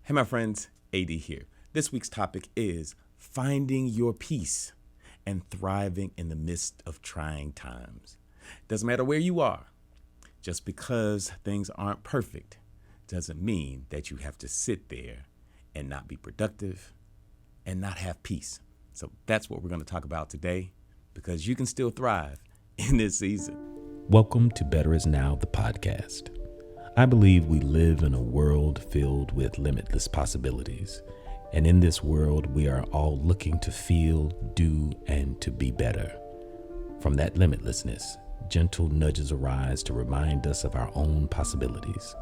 Hey, my friends, AD here. This week's topic is finding your peace and thriving in the midst of trying times. Doesn't matter where you are, just because things aren't perfect doesn't mean that you have to sit there and not be productive and not have peace. So that's what we're going to talk about today, because you can still thrive in this season. Welcome to Better Is Now, the podcast. I believe we live in a world filled with limitless possibilities. And in this world, we are all looking to feel, do, and to be better. From that limitlessness, gentle nudges arise to remind us of our own possibilities.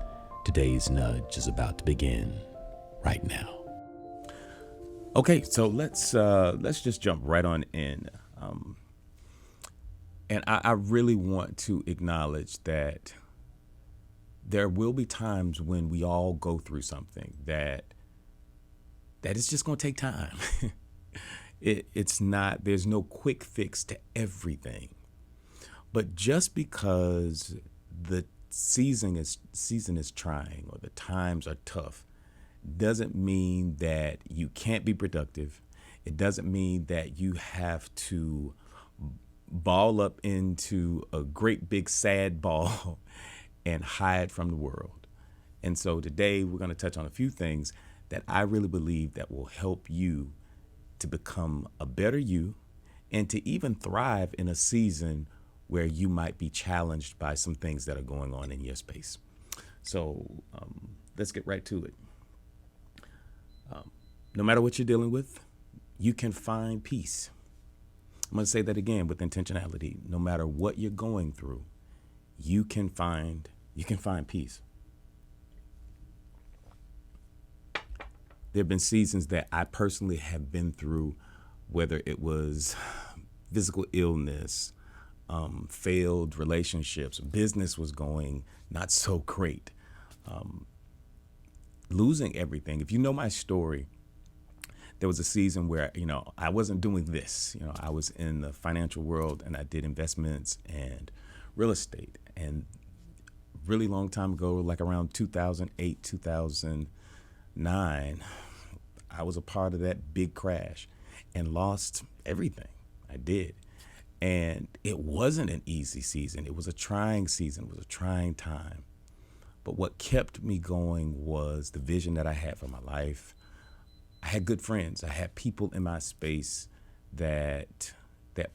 Today's nudge is about to begin right now. Okay, so let's just jump right on in. And I really want to acknowledge that there will be times when we all go through something that it's just going to take time. There's no quick fix to everything. But just because the season is trying or the times are tough doesn't mean that you can't be productive. It doesn't mean that you have to ball up into a great big sad ball and hide from the world. And so today we're going to touch on a few things that I really believe that will help you to become a better you and to even thrive in a season where you might be challenged by some things that are going on in your space. So let's get right to it. No matter what you're dealing with, you can find peace. I'm going to say that again with intentionality. No matter what you're going through, you can find peace. There have been seasons that I personally have been through, whether it was physical illness, failed relationships, business was going not so great, losing everything. If you know my story, there was a season where, I wasn't doing this. I was in the financial world and I did investments and real estate. And really long time ago, like around 2008, 2009, I was a part of that big crash and lost everything. I did. And it wasn't an easy season. It was a trying season. It was a trying time. But what kept me going was the vision that I had for my life. I had good friends. I had people in my space that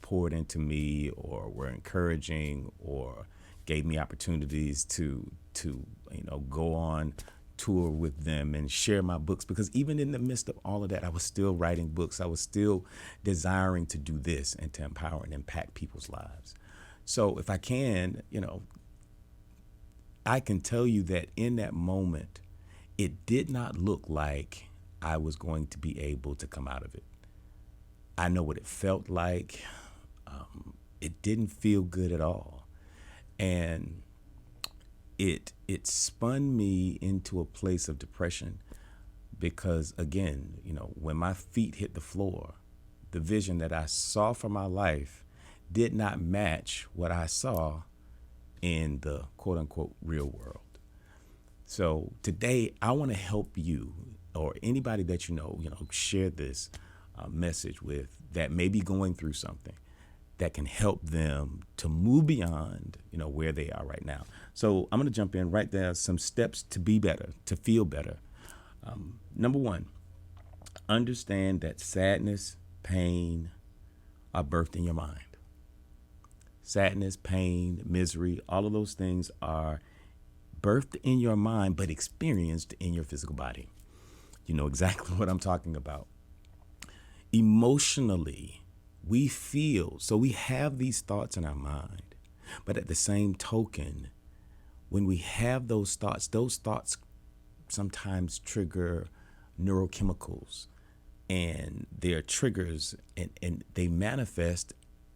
poured into me or were encouraging or gave me opportunities to go on tour with them and share my books, because even in the midst of all of that, I was still writing books. I was still desiring to do this and to empower and impact people's lives. So if I can, I can tell you that in that moment, it did not look like I was going to be able to come out of it. I know what it felt like. It didn't feel good at all. And it spun me into a place of depression because, again, when my feet hit the floor, the vision that I saw for my life did not match what I saw in the quote unquote real world. So today I want to help you or anybody that share this message with that may be going through something that can help them to move beyond, where they are right now. So I'm going to jump in right there. Some steps to be better, to feel better. Number one, understand that sadness, pain are birthed in your mind. Sadness, pain, misery, all of those things are birthed in your mind, but experienced in your physical body. You know exactly what I'm talking about. Emotionally, we feel, so we have these thoughts in our mind, but at the same token, when we have those thoughts sometimes trigger neurochemicals, and they're triggers and they manifest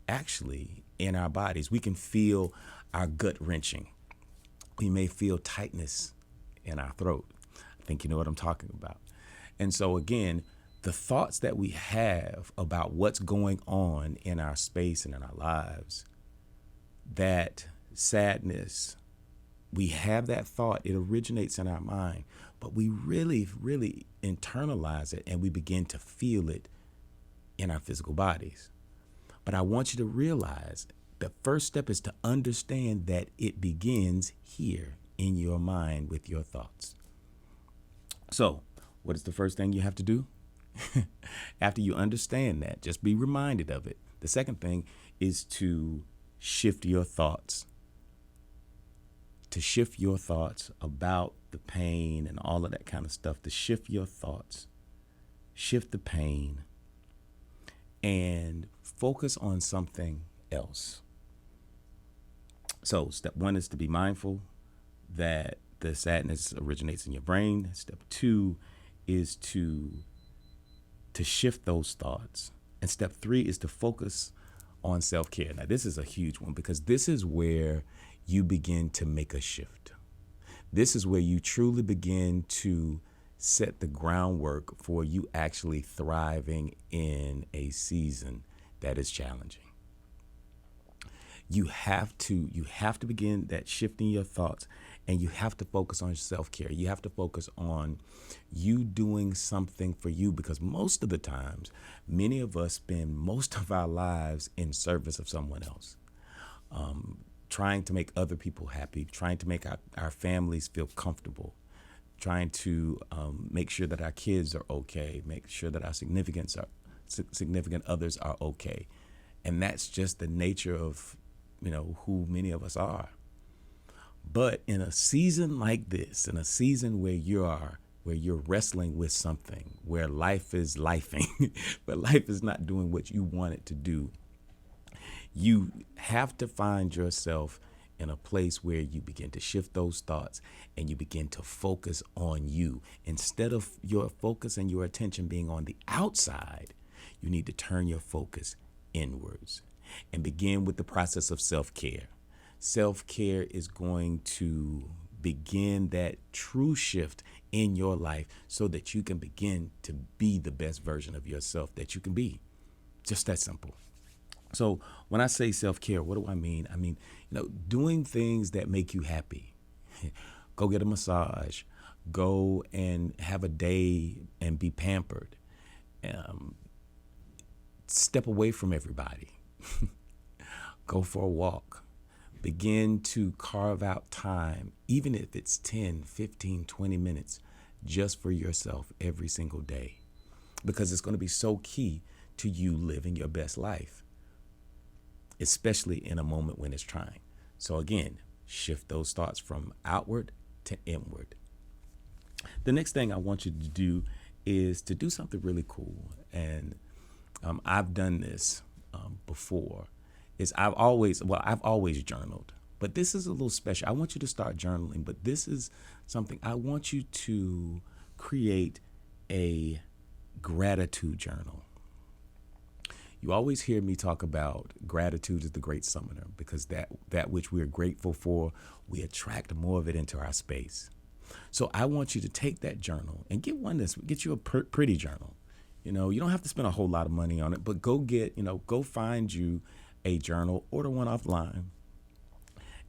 actually in our bodies. We can feel our gut wrenching. We may feel tightness in our throat. I think you know what I'm talking about. And so again, the thoughts that we have about what's going on in our space and in our lives, that sadness, We have that thought, it originates in our mind, but we really, really internalize it and we begin to feel it in our physical bodies. But I want you to realize the first step is to understand that it begins here in your mind with your thoughts. So, what is the first thing you have to do? After you understand that, just be reminded of it. The second thing is to shift your thoughts. To shift your thoughts about the pain and all of that kind of stuff. To shift your thoughts, shift the pain, and focus on something else. So step one is to be mindful that the sadness originates in your brain. Step two is to shift those thoughts. And step three is to focus on self-care. Now, this is a huge one because this is where you begin to make a shift. This is where you truly begin to set the groundwork for you actually thriving in a season that is challenging. You have to begin that shifting your thoughts, and you have to focus on self-care. You have to focus on you doing something for you, because most of the times, many of us spend most of our lives in service of someone else, trying to make other people happy, trying to make our families feel comfortable, trying to make sure that our kids are okay, make sure that our significant others are okay. And that's just the nature of, who many of us are. But in a season like this, in a season where you're wrestling with something, where life is lifing, where life is not doing what you want it to do, you have to find yourself in a place where you begin to shift those thoughts and you begin to focus on you. Instead of your focus and your attention being on the outside, you need to turn your focus inwards and begin with the process of self-care. Self-care is going to begin that true shift in your life so that you can begin to be the best version of yourself that you can be. Just that simple. So when I say self-care, what do I mean? I mean, doing things that make you happy. Go get a massage. Go and have a day and be pampered. Step away from everybody. Go for a walk. Begin to carve out time, even if it's 10, 15, 20 minutes, just for yourself every single day, because it's going to be so key to you living your best life, especially in a moment when it's trying. So again, shift those thoughts from outward to inward. The next thing I want you to do is to do something really cool. And I've done this before. I've always journaled, but this is a little special. I want you to start journaling, but this is something I want you to create a gratitude journal. You always hear me talk about gratitude is the great summoner, because that which we're grateful for, we attract more of it into our space. So I want you to take that journal and get you a pretty journal. You don't have to spend a whole lot of money on it, but go find you a journal, order one offline,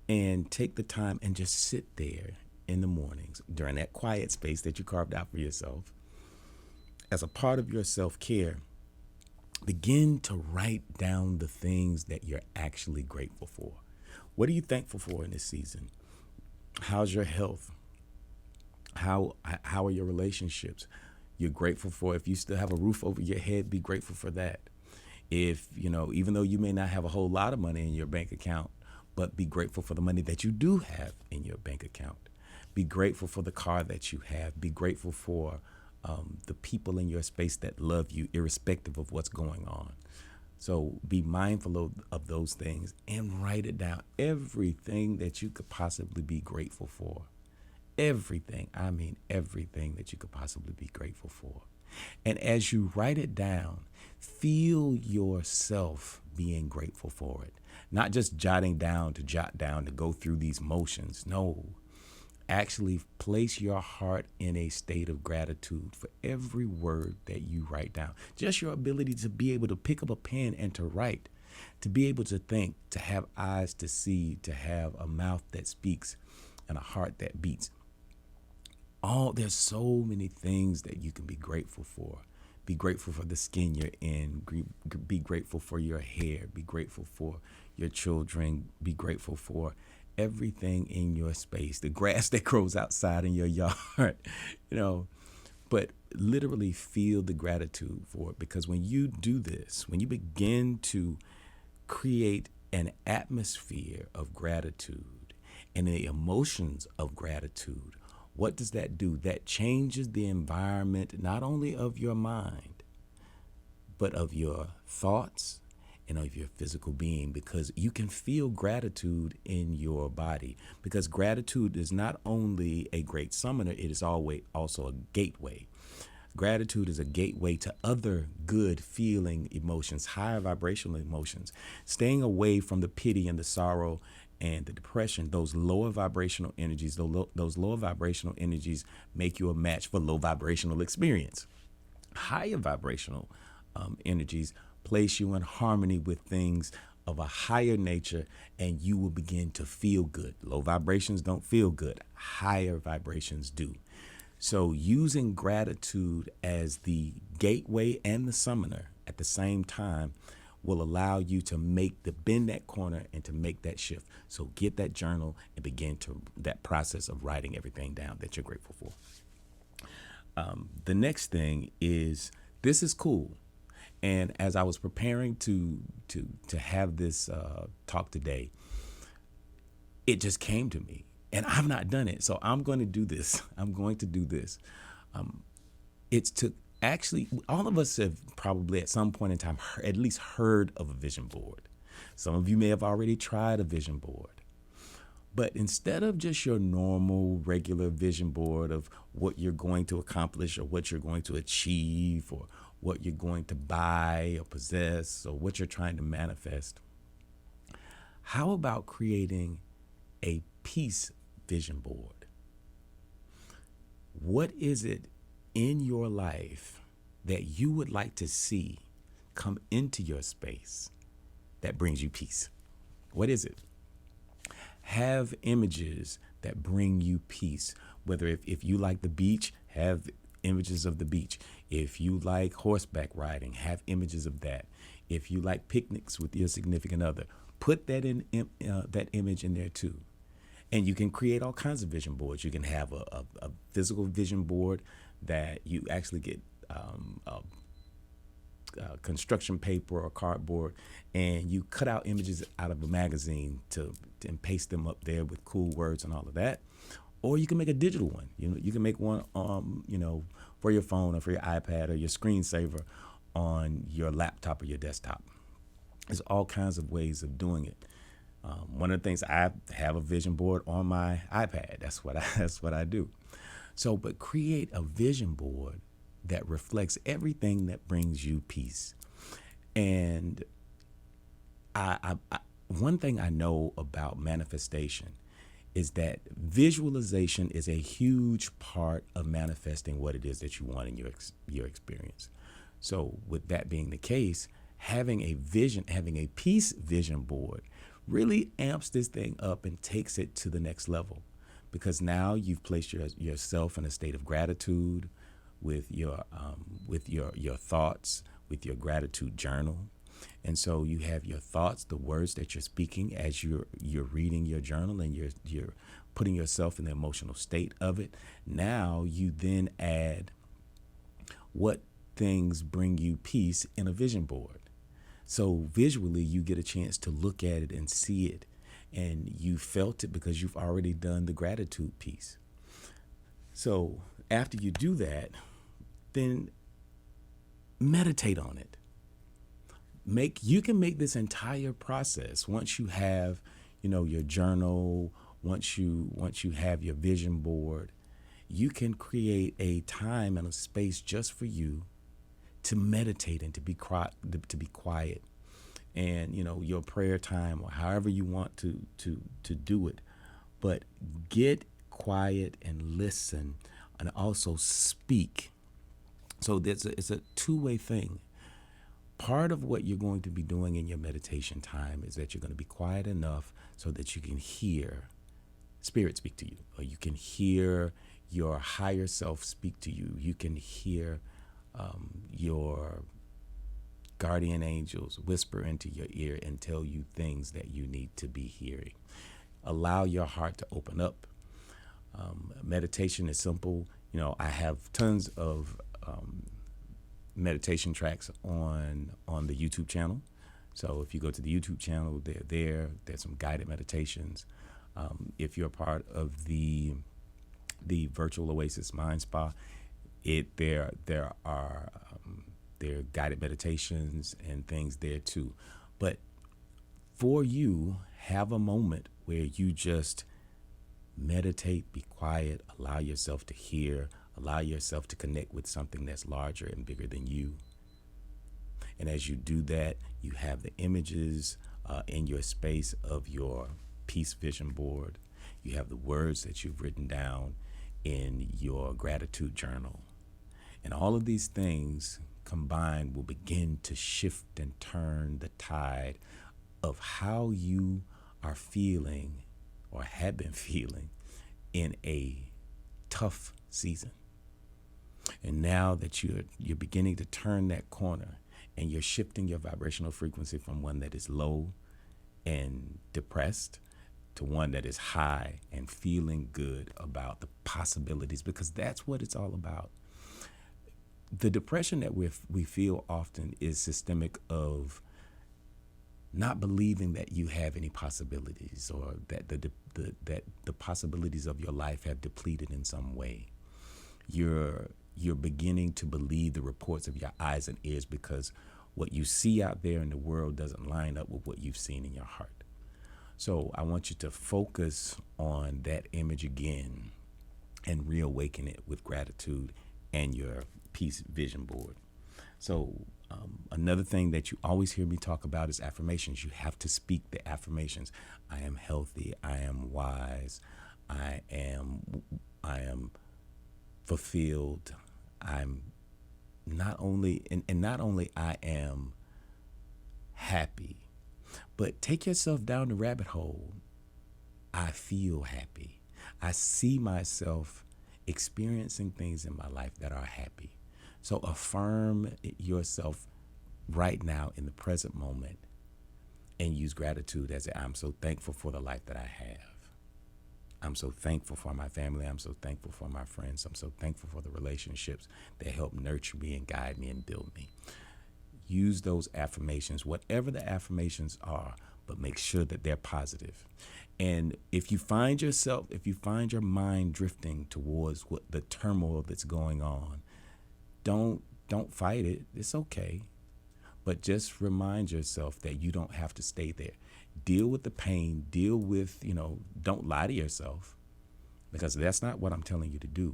and take the time and just sit there in the mornings during that quiet space that you carved out for yourself. As a part of your self-care, begin to write down the things that you're actually grateful for. What are you thankful for in this season? How's your health? How are your relationships? You're grateful for, if you still have a roof over your head, be grateful for that. If, even though you may not have a whole lot of money in your bank account, but be grateful for the money that you do have in your bank account. Be grateful for the car that you have. Be grateful for the people in your space that love you, irrespective of what's going on. So be mindful of those things and write it down. Everything that you could possibly be grateful for. Everything. I mean, everything that you could possibly be grateful for. And as you write it down, feel yourself being grateful for it. Not just jot down to go through these motions. No. Actually place your heart in a state of gratitude for every word that you write down. Just your ability to be able to pick up a pen and to write, to be able to think, to have eyes to see, to have a mouth that speaks, and a heart that beats. There's so many things that you can be grateful for. Be grateful for the skin you're in. Be grateful for your hair. Be grateful for your children. Be grateful for everything in your space, the grass that grows outside in your yard, but literally feel the gratitude for it. Because when you do this, when you begin to create an atmosphere of gratitude and the emotions of gratitude, what does that do? That changes the environment, not only of your mind, but of your thoughts and of your physical being, because you can feel gratitude in your body. Because gratitude is not only a great summoner, it is always also a gateway. Gratitude is a gateway to other good feeling emotions, higher vibrational emotions. Staying away from the pity and the sorrow and the depression, those lower vibrational energies, those lower vibrational energies make you a match for low vibrational experience. Higher vibrational energies place you in harmony with things of a higher nature, and you will begin to feel good. Low vibrations don't feel good. Higher vibrations do. So using gratitude as the gateway and the summoner at the same time will allow you to bend that corner and to make that shift. So get that journal and begin that process of writing everything down that you're grateful for. The next thing is, this is cool. And as I was preparing to have this talk today, it just came to me. And I've not done it, so I'm going to do this. It's to actually, all of us have probably at some point in time at least heard of a vision board. Some of you may have already tried a vision board. But instead of just your normal, regular vision board of what you're going to accomplish or what you're going to achieve or what you're going to buy or possess or what you're trying to manifest, how about creating a peace vision board? What is it in your life that you would like to see come into your space that brings you peace? What is it? Have images that bring you peace. Whether if you like the beach, have images of the beach. If you like horseback riding, have images of that. If you like picnics with your significant other, put that that image in there too. And you can create all kinds of vision boards. You can have a physical vision board that you actually get construction paper or cardboard, and you cut out images out of a magazine and paste them up there with cool words and all of that. Or you can make a digital one. You can make one for your phone or for your iPad or your screensaver on your laptop or your desktop. There's all kinds of ways of doing it. One of the things, I have a vision board on my iPad. That's what I do. So, but create a vision board that reflects everything that brings you peace. And one thing I know about manifestation is that visualization is a huge part of manifesting what it is that you want in your experience. So with that being the case, having a peace vision board really amps this thing up and takes it to the next level, because now you've placed yourself in a state of gratitude with your thoughts, with your gratitude journal. And so you have your thoughts, the words that you're speaking as you're reading your journal, and you're putting yourself in the emotional state of it. Now you then add what things bring you peace in a vision board. So visually you get a chance to look at it and see it, and you felt it because you've already done the gratitude piece. So after you do that, then meditate on it. You can make this entire process, once you have, your journal, once you have your vision board, you can create a time and a space just for you to meditate and to be quiet, and your prayer time, or however you want to do it. But get quiet and listen, and also speak. So it's a two-way thing. Part of what you're going to be doing in your meditation time is that you're going to be quiet enough so that you can hear spirit speak to you, or you can hear your higher self speak to you. You can hear your guardian angels whisper into your ear and tell you things that you need to be hearing. Allow your heart to open up. Meditation is simple. I have tons of meditation tracks on the YouTube channel. So if you go to the YouTube channel, they're there. There's some guided meditations. If you're a part of the Virtual Oasis Mind Spa, there are guided meditations and things there too. But for you, have a moment where you just meditate, be quiet, allow yourself to hear, allow yourself to connect with something that's larger and bigger than you. And as you do that, you have the images in your space of your peace vision board. You have the words that you've written down in your gratitude journal. And all of these things combined will begin to shift and turn the tide of how you are feeling or have been feeling in a tough season. And now that you're beginning to turn that corner and you're shifting your vibrational frequency from one that is low and depressed to one that is high and feeling good about the possibilities, because that's what it's all about. The depression that we feel often is systemic of not believing that you have any possibilities, or that the possibilities of your life have depleted in some way. You're beginning to believe the reports of your eyes and ears because what you see out there in the world doesn't line up with what you've seen in your heart. So I want you to focus on that image again and reawaken it with gratitude and your peace vision board. So another thing that you always hear me talk about is affirmations. You have to speak the affirmations. I am healthy. I am wise. I am fulfilled. I'm not only I am happy, but take yourself down the rabbit hole. I feel happy. I see myself experiencing things in my life that are happy. So affirm yourself right now in the present moment and use gratitude as I'm so thankful for the life that I have. I'm so thankful for my family. I'm so thankful for my friends. I'm so thankful for the relationships that help nurture me and guide me and build me. Use those affirmations, whatever the affirmations are, but make sure that they're positive. And if you find your mind drifting towards what the turmoil that's going on, don't fight it. It's okay. But just remind yourself that you don't have to stay there. Deal with the pain, don't lie to yourself, because that's not what I'm telling you to do.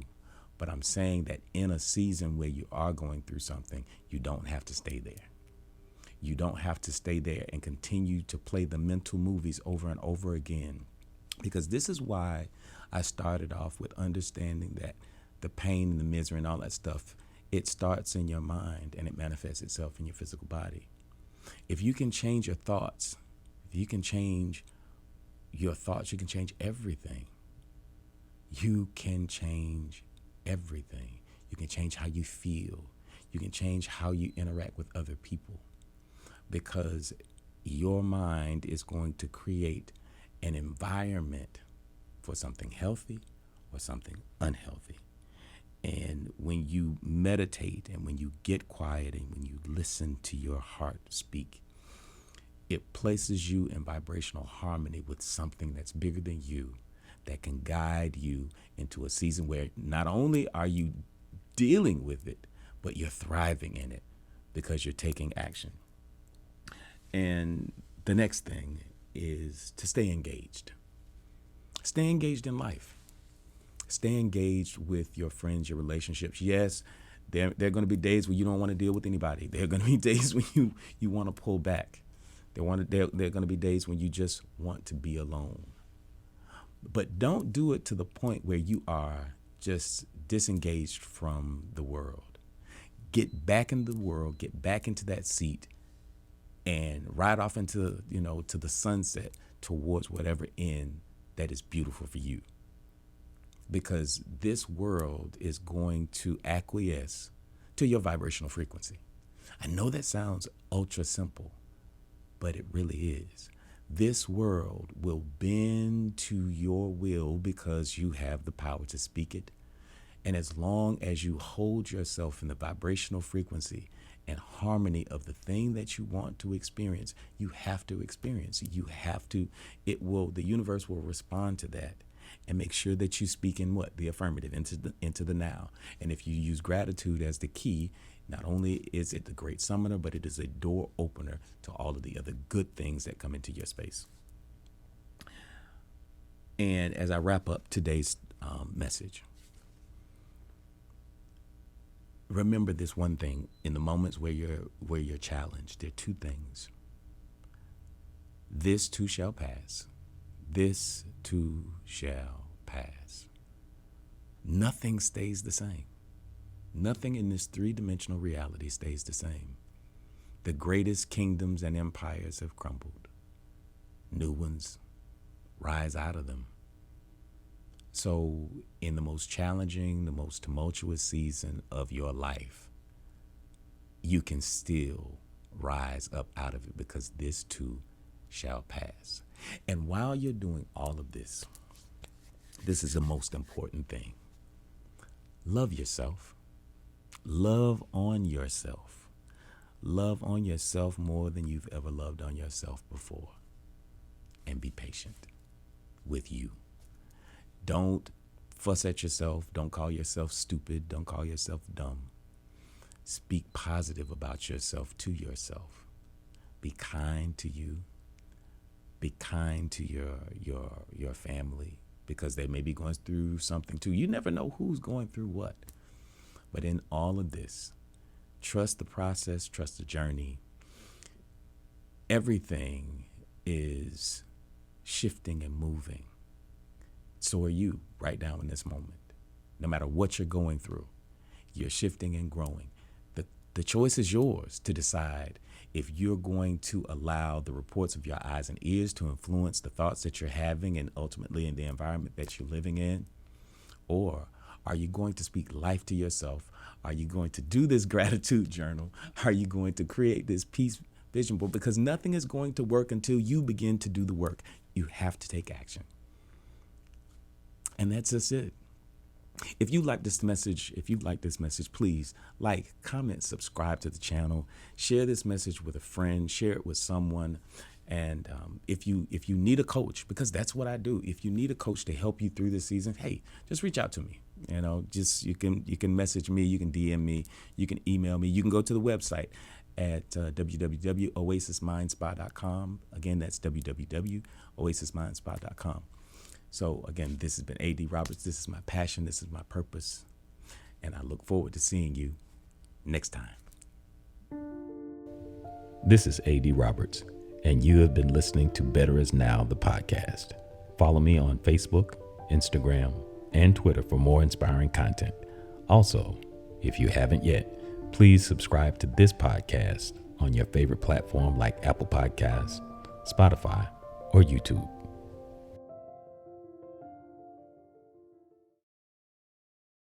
But I'm saying that in a season where you are going through something, you don't have to stay there. You don't have to stay there and continue to play the mental movies over and over again. Because this is why I started off with understanding that the pain and the misery and all that stuff, it starts in your mind and it manifests itself in your physical body. If you can change your thoughts, you can change everything. You can change everything. You can change how you feel. You can change how you interact with other people, because your mind is going to create an environment for something healthy or something unhealthy. And when you meditate and when you get quiet and when you listen to your heart speak, it places you in vibrational harmony with something that's bigger than you, that can guide you into a season where not only are you dealing with it, but you're thriving in it because you're taking action. And the next thing is to stay engaged. Stay engaged in life. Stay engaged with your friends, your relationships. Yes, there are going to be days where you don't want to deal with anybody. There are going to be days when you want to pull back. There are going to be days when you just want to be alone. But don't do it to the point where you are just disengaged from the world. Get back in the world, get back into that seat, and ride off into, to the sunset towards whatever end that is beautiful for you. Because this world is going to acquiesce to your vibrational frequency. I know that sounds ultra simple, but it really is. This world will bend to your will because you have the power to speak it. And as long as you hold yourself in the vibrational frequency and harmony of the thing that you want to experience, you have to experience. You have to, the universe will respond to that and make sure that you speak in what? The affirmative, into the now. And if you use gratitude as the key, not only is it the great summoner, but it is a door opener to all of the other good things that come into your space. And as I wrap up today's message, remember this one thing: in the moments where you're challenged, there are two things. This too shall pass. This too shall pass. Nothing stays the same. Nothing in this three-dimensional reality stays the same. The greatest kingdoms and empires have crumbled. New ones rise out of them. So in the most challenging, the most tumultuous season of your life, you can still rise up out of it, because this too shall pass. And while you're doing all of this, this is the most important thing. Love yourself. Love on yourself. Love on yourself more than you've ever loved on yourself before. And be patient with you. Don't fuss at yourself. Don't call yourself stupid. Don't call yourself dumb. Speak positive about yourself to yourself. Be kind to you. Be kind to your family, because they may be going through something too. You never know who's going through what. But in all of this, trust the process, trust the journey. Everything is shifting and moving. So are you right now in this moment. No matter what you're going through, you're shifting and growing. The choice is yours to decide if you're going to allow the reports of your eyes and ears to influence the thoughts that you're having and ultimately in the environment that you're living in. Or are you going to speak life to yourself? Are you going to do this gratitude journal? Are you going to create this peace vision board? Because nothing is going to work until you begin to do the work. You have to take action. And that's just it. If you like this message, please like, comment, subscribe to the channel, share this message with a friend, share it with someone. And if you need a coach, because that's what I do, if you need a coach to help you through this season, hey, just reach out to me. You can message me, you can DM me, you can email me, you can go to the website at www.oasismindspa.com. Again, that's www.oasismindspa.com. So again, this has been A.D. Roberts. This is my passion. This is my purpose. And I look forward to seeing you next time. This is A.D. Roberts, and you have been listening to Better Is Now, the podcast. Follow me on Facebook, Instagram, and Twitter for more inspiring content. Also, if you haven't yet, please subscribe to this podcast on your favorite platform like Apple Podcasts, Spotify, or YouTube.